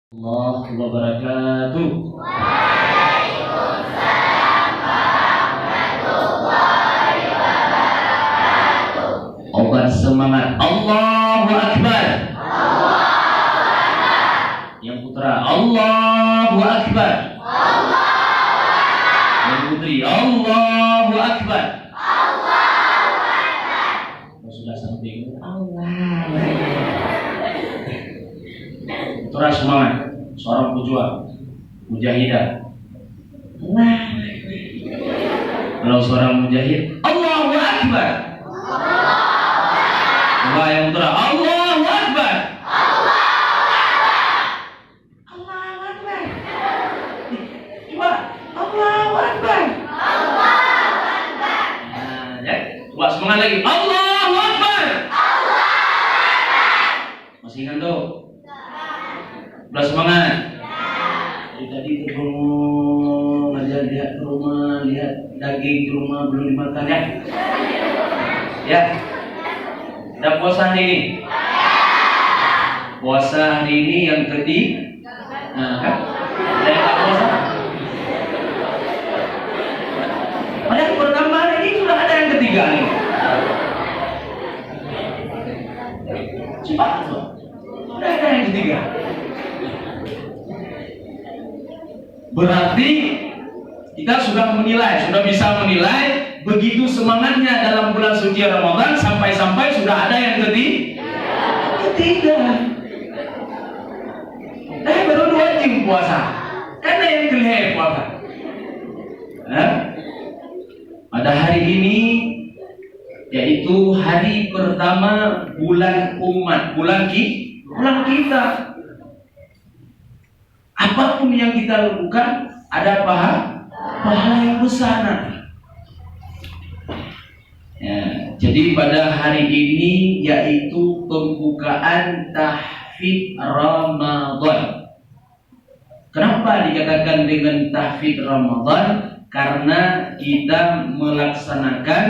Allah wabarakatuh. Obat semangat. Allahu Akbar. Yang putra Allahu Akbar. Yang putri Allahu Akbar. Sudah sampai Allah. Putra semangat. Seorang pejuang mujahidah. Kalau seorang mujahid Allahu Akbar. Coba yang putra Allahu Akbar. Allahu Akbar. Coba Allahu Akbar. Nah, ya. Coba semangat lagi. Allahu Akbar. Masih ingat tuh? Udah semangat? Ya. Tadi terbengong aja, lihat ke rumah, lihat daging di rumah belum dimakan ya. Ya. Udah puasa hari ini? Puasa hari ini yang ketiga. Nah, kan? Ada yang tak puasa? Padahal pertama hari ini sudah ada yang ketiga nih. Cepat tuh. Sudah ada yang ketiga. Berarti kita sudah menilai, sudah bisa menilai begitu semangatnya dalam bulan suci Ramadan sampai-sampai sudah ada yang ketiga. Baru 2 jam puasa. Karena yang kelihatan puasa. Pada hari ini yaitu hari pertama bulan umat, bulan kita. Apapun yang kita lakukan ada pahala yang besar nanti. Ya, jadi pada hari ini yaitu pembukaan tahfidz Ramadan. Kenapa dikatakan dengan tahfidz Ramadan? Karena kita melaksanakan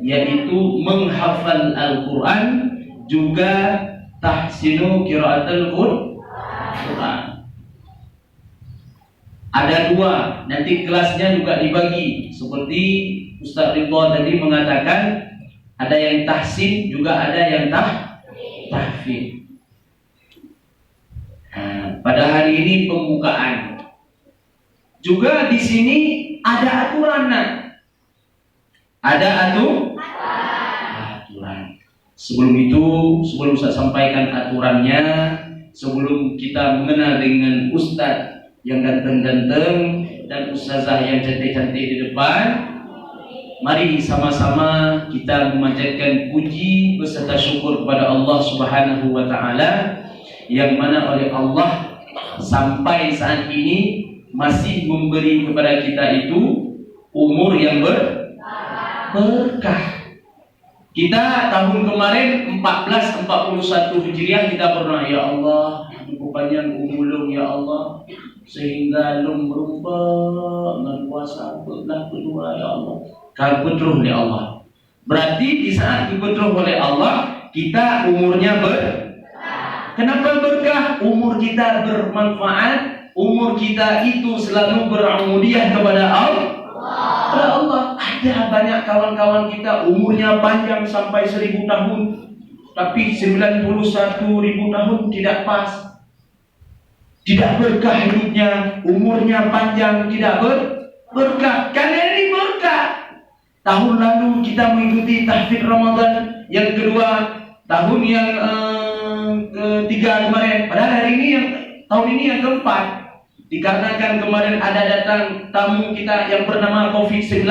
yaitu menghafal Al-Quran, juga tahsinu qiraatul Quran. Ada 2, nanti kelasnya juga dibagi. Seperti Ustaz Ridwan tadi mengatakan, ada yang tahsin, juga ada yang tahfidz. Nah, pada hari ini pembukaan. Juga di sini ada aturan. Ada aturan. Sebelum saya sampaikan aturannya, sebelum kita mengenal dengan Ustaz yang ganteng-ganteng dan ustazah yang cantik-cantik di depan, mari sama-sama kita memanjatkan puji beserta syukur kepada Allah Subhanahu wa taala, yang mana oleh Allah sampai saat ini masih memberi kepada kita itu umur yang berkah. Kita tahun kemarin 1441 Hijriah kita pernah, ya Allah, panjang umur ya Allah, sehingga lum berubah dengan puasa kedua ya Allah. Kalau betul oleh Allah. Berarti di saat dibetul oleh Allah, kita umurnya Kenapa berkah? Umur kita bermanfaat, umur kita itu selalu beramudiah kepada Allah. Ada banyak kawan-kawan kita umurnya panjang sampai 1000 tahun, tapi 91.000 tahun tidak pas. Tidak berkah hidupnya, umurnya panjang, tidak berkah. Karena ini berkah. Tahun lalu kita mengikuti tahfidz Ramadan yang kedua, tahun yang ketiga kemarin. Padahal hari ini tahun ini yang keempat. Dikarenakan kemarin ada datang tamu kita yang bernama COVID-19,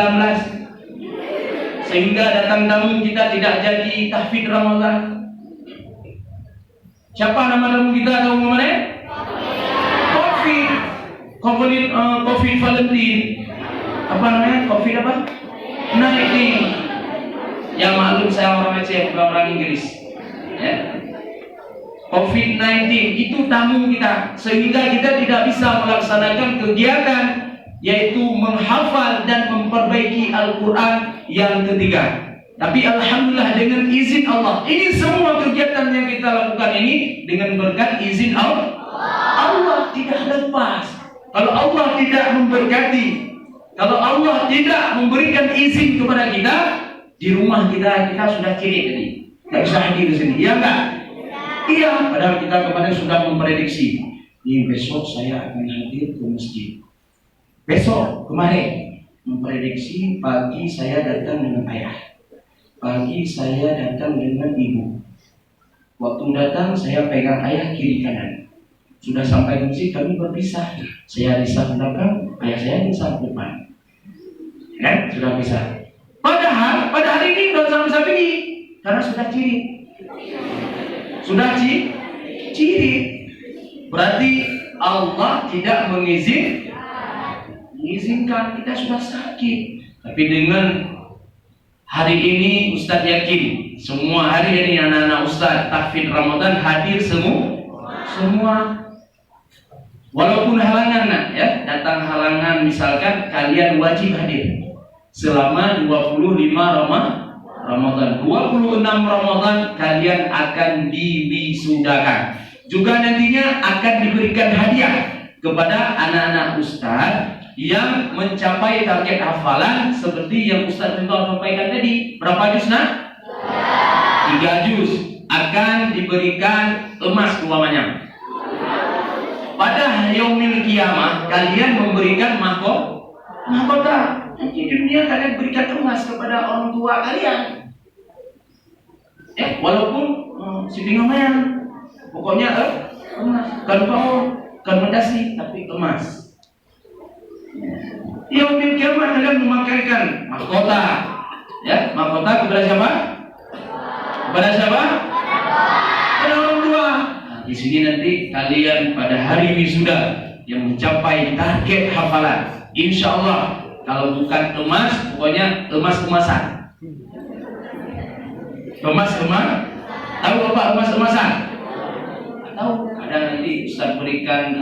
sehingga datang tamu kita tidak jadi tahfidz Ramadan. Siapa nama tamu kita tahun kemarin? COVID Valentine. Apa namanya? COVID apa? 19. Yang maklum saya orang Aceh, bukan orang Inggris. Ya. COVID-19 itu tamu kita, sehingga kita tidak bisa melaksanakan kegiatan yaitu menghafal dan memperbaiki Al-Quran yang ketiga. Tapi alhamdulillah dengan izin Allah, ini semua kegiatan yang kita lakukan ini dengan berkat izin Allah. Kalau Allah tidak memberkati, kalau Allah tidak memberikan izin kepada kita, di rumah kita sudah ciri tadi, nggak bisa hadir di sini, iya enggak? Iya, padahal kita kemarin sudah memprediksi, nih besok saya akan hadir ke masjid. Besok kemarin memprediksi pagi saya datang dengan ayah, pagi saya datang dengan ibu. Waktu datang saya pegang ayah kiri kanan. Sudah sampai masjid kami berpisah. Saya di saf belakang, ayah saya di saf depan. Kan? Sudah pisah. Padahal pada hari ini sudah sama-sama pergi karena sudah ciri. Sudah ciri. Berarti Allah tidak mengizinkan kita sudah sakit. Tapi dengan hari ini Ustadz yakin semua hari ini anak-anak Ustadz tahfidz Ramadan hadir semua. Walaupun halangan ya, datang halangan misalkan kalian wajib hadir selama 25 Ramadan. 26 Ramadan kalian akan diwisudakan. Juga nantinya akan diberikan hadiah kepada anak-anak Ustadz yang mencapai target hafalan seperti yang Ustadz Ridwan sampaikan tadi. Berapa juz nak? 3 juz. Akan diberikan emas umpamanya. Pada yaumil kiamah kalian memberikan mahkota. Nanti di dunia kalian berikan emas kepada orang tua kalian. Walaupun si pinggamayang, pokoknya emas. Kalau kamu konfirmasi tapi emas. Yaumil kiamah kalian memakaikan mahkota. Ya, mahkota kepada siapa? Kepada siapa? Kepada orang tua. Di sini nanti kalian pada hari wisuda yang mencapai target hafalan, insya Allah kalau bukan emas, pokoknya emas-emasan. Tahu apa emas-emasan? Tahu? Ada nanti Ustaz berikan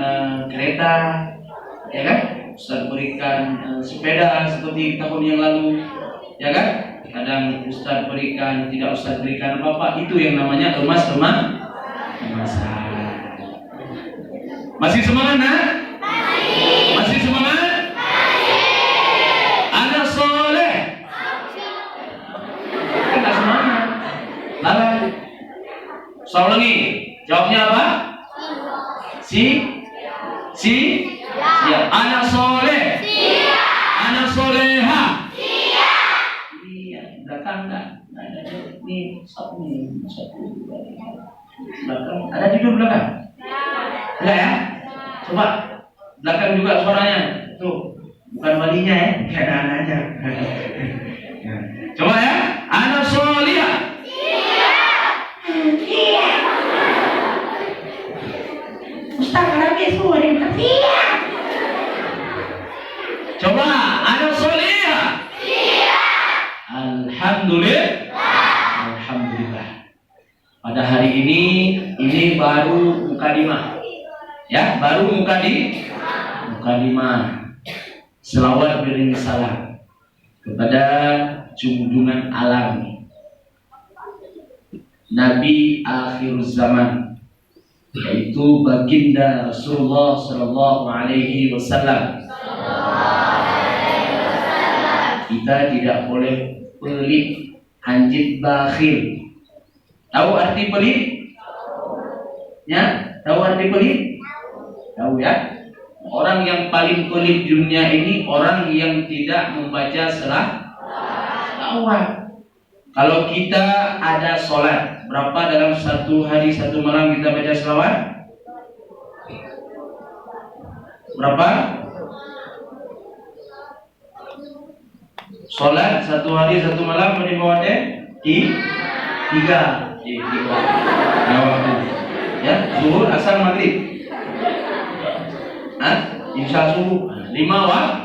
kereta, ya kan? Ustaz berikan sepeda seperti tahun yang lalu, ya kan? Kadang Ustaz berikan, tidak Ustaz berikan apa-apa, itu yang namanya emas-emasan. Masih semangat nak? Masih semangat? Anak soleh. Enggak semangat. Lalai. Soal lagi. Jawabnya apa? Siap. Anak soleh. Siap. Anak soleha. Siap. Iya. Belakang enggak? Nih satu. Belakang ada di belakang? Enggak ya? Coba belakang juga suaranya. Tuh, bukan walinya ya, bukan anaknya. Coba ya, anak solihah. Iya. Ustaz Rabi suara siap. Coba anak solihah. Siap. Alhamdulillah. Pada hari ini baru mukadimah. Ya, baru mukadimah. Selawat beriring salam kepada junjungan alam Nabi akhir zaman, yaitu baginda Rasulullah sallallahu alaihi wasallam. Kita tidak boleh pelit, anjit bakhil. Tahu arti pelit? Ya, tahu arti pelit? Tahu ya? Orang yang paling pelit di dunia ini orang yang tidak membaca selawat. Kalau kita ada sholat, berapa dalam satu hari satu malam kita baca selawat? Berapa? Sholat satu hari satu malam berapa? 3. Nah, waktu ya, zuhur, asar, maghrib. Isya, subuh. 5 waktu.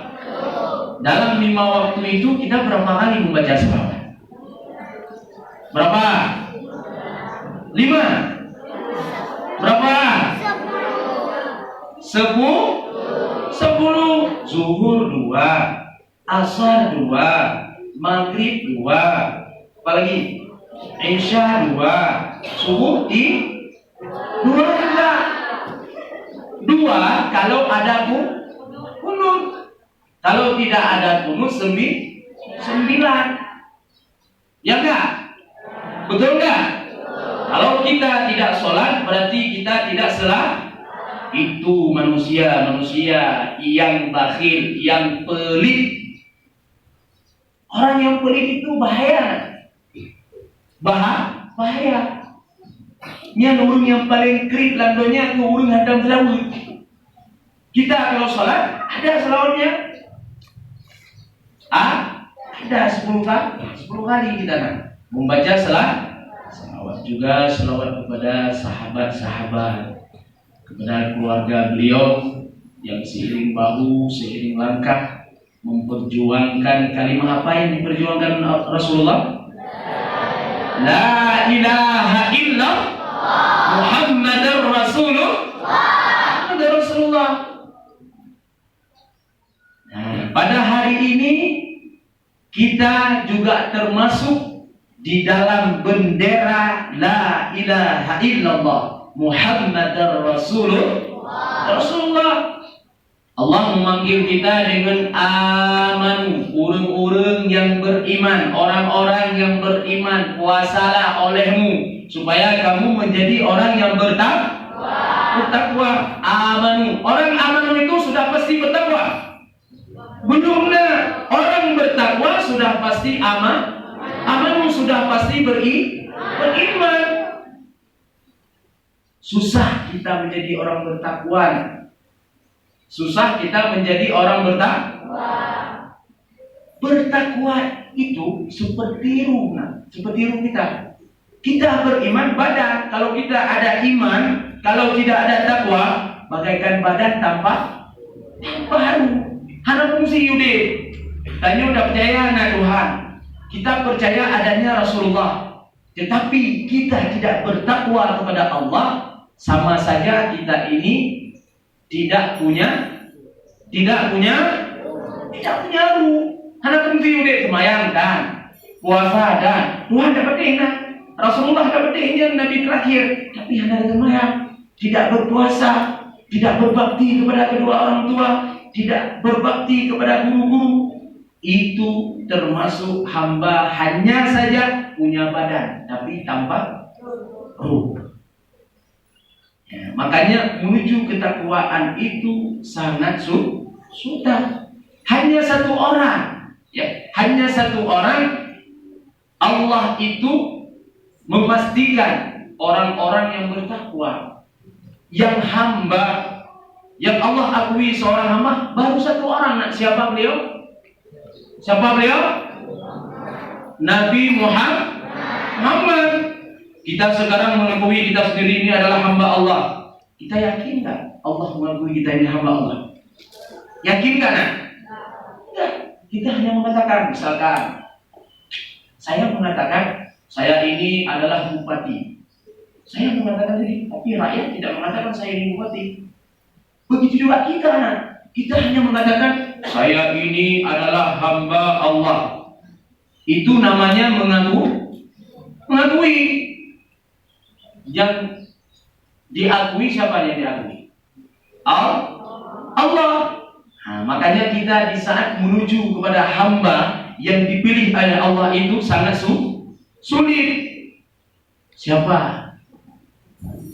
Dalam 5 waktu itu kita berapa kali membaca selawat? Berapa? 5. Berapa? 10. Zuhur 2, asar 2, maghrib 2, apalagi? Isya 2, subuh 2 juga. 2 kalau ada Kalau tidak ada kunut 9. Ya enggak? Betul enggak? Kalau kita tidak sholat berarti kita tidak salah. Itu manusia yang bakhil, yang pelit. Orang yang pelit itu bahaya. Bahaya. Nya urung yang paling krit landonya ke urung hadam selawut. Kita kalau sholat ada selawatnya. Ada 10 kali kita membaca selawat juga, selawat kepada sahabat-sahabat, kepada keluarga beliau yang seiring bahu, seiring langkah memperjuangkan kalimat apa yang diperjuangkan Rasulullah? La ilaha illallah Muhammadar Rasulullah. Nah, pada hari ini kita juga termasuk di dalam bendera La ilaha illallah Muhammadar Rasulullah. Allah memanggil kita dengan amanu, urang-urang yang beriman, orang-orang yang beriman, puasalah olehmu supaya kamu menjadi orang yang bertakwa. Amanu. Orang amanu itu sudah pasti bertakwa. Belumnya orang bertakwa sudah pasti amanu sudah pasti beriman. Susah kita menjadi orang bertakwa. Susah kita menjadi orang bertakwa. Bertakwa itu seperti rumah kita. Kita beriman badan. Kalau kita ada iman, kalau tidak ada takwa, bagaikan badan tanpa haru. Hana fungsi yude. Tanya udah percaya na Tuhan. Kita percaya adanya Rasulullah. Tetapi kita tidak bertakwa kepada Allah, sama saja kita ini tidak punya ruh. Hana fungsi yude semayang dan puasa dan Tuhan dapat enak. Rasulullah dapat enak Nabi terakhir. Tapi hana semayang, tidak berpuasa, tidak berbakti kepada kedua orang tua, tidak berbakti kepada guru-guru. Itu termasuk hamba hanya saja punya badan tapi tanpa ruh. Ya, makanya menuju ketakwaan itu sangat sudah. Hanya satu orang, hanya satu orang. Allah itu memastikan orang-orang yang bertakwa, yang hamba, yang Allah akui seorang hamba baru satu orang. Siapa beliau? Nabi Muhammad. Kita sekarang mengakui kita sendiri ini adalah hamba Allah. Kita yakin tak Allah mengakui kita ini hamba Allah? Yakin kan? Ya, kita hanya mengatakan, misalkan saya mengatakan saya ini adalah bupati. Saya mengatakan ini, tapi rakyat tidak mengatakan saya ini bupati. Begitu juga kita hanya mengatakan saya ini adalah hamba Allah. Itu namanya mengakui. Yang diakui siapa yang diakui? Allah. Nah, makanya kita di saat menuju kepada hamba yang dipilih oleh Allah itu sangat sulit. Siapa?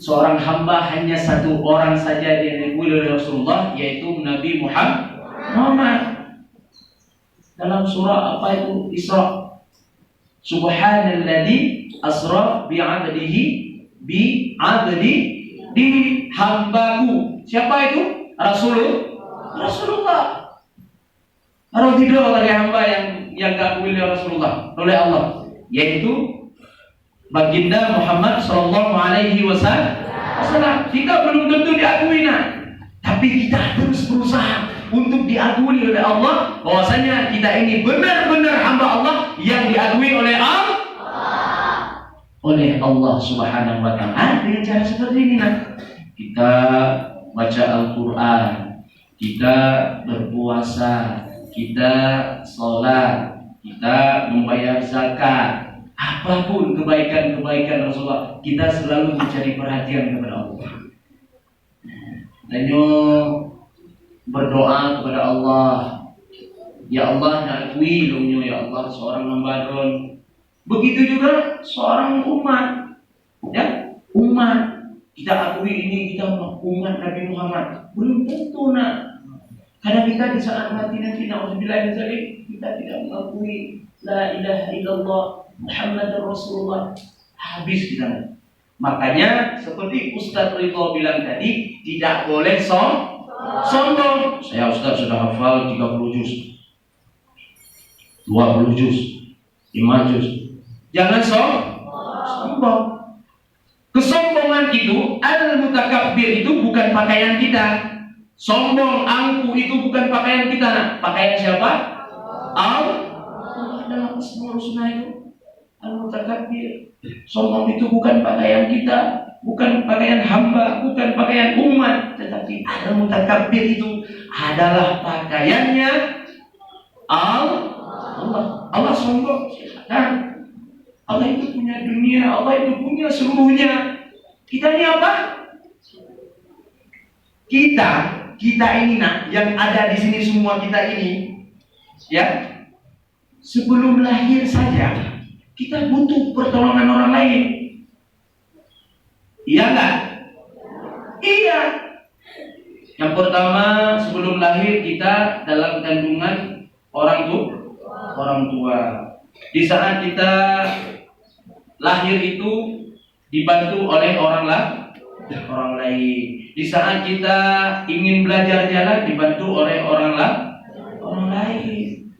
Seorang hamba hanya satu orang saja yang diakui oleh Rasulullah, yaitu Nabi Muhammad. Dalam surah apa itu? Isra. Subhanalladzi asra bi'abdihi di hambaku. Siapa itu? Rasulullah. Kalau tidak oleh hamba yang diakui oleh Rasulullah, oleh Allah, yaitu baginda Muhammad sallallahu alaihi wasallam. Kita belum tentu diakui, tapi kita terus berusaha untuk diakui oleh Allah bahwasanya kita ini benar-benar hamba Allah yang diakui oleh Allah Subhanahu wa taala. Dengan cara seperti ini kita baca Al-Qur'an, kita berpuasa, kita sholat, kita membayar zakat. Apapun kebaikan-kebaikan Rasulullah, kita selalu mencari perhatian kepada Allah. Dan berdoa kepada Allah Ya Allah nakui lumnyo ya Allah seorang hamba-Ron. Begitu juga seorang umat. Ya, umat. Kita akui ini kita umat Nabi Muhammad. Belum tentu nak. Karena kita di saat mati nanti na'udzubillah kita tidak mengakui la ilaha illallah Muhammadur Rasulullah. Habis kita. Makanya seperti Ustaz Ridho bilang tadi, tidak boleh sombong. Saya Ustaz sudah hafal 30 juz, 20 juz, 5 juz. Jangan sombong. Kesombongan itu, al-mutakabbir itu bukan pakaian kita. Sombong, angku itu bukan pakaian kita. Nah, pakaian siapa? Allah dalam Asmaul Husna itu. Al-mutakabbir. Sombong itu bukan pakaian kita, bukan pakaian hamba, bukan pakaian umat, tetapi al-mutakabbir itu adalah pakaiannya Allah. Allah sombong. Silakan. Allah itu punya dunia, Allah itu punya seluruhnya. Kita ini apa? Kita ini nak, yang ada di sini semua kita ini, ya. Sebelum lahir saja, kita butuh pertolongan orang lain. Iya enggak? Iya. Yang pertama, sebelum lahir kita dalam kandungan orang tua. Di saat kita lahir itu dibantu oleh orang lain. Di saat kita ingin belajar jalan dibantu oleh orang lain.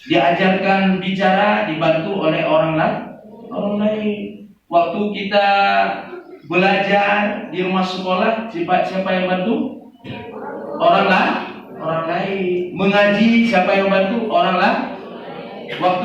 Diajarkan bicara dibantu oleh orang lain. Waktu kita belajar di rumah sekolah siapa yang bantu? Orang lain. Mengaji siapa yang bantu? Orang lain. Waktu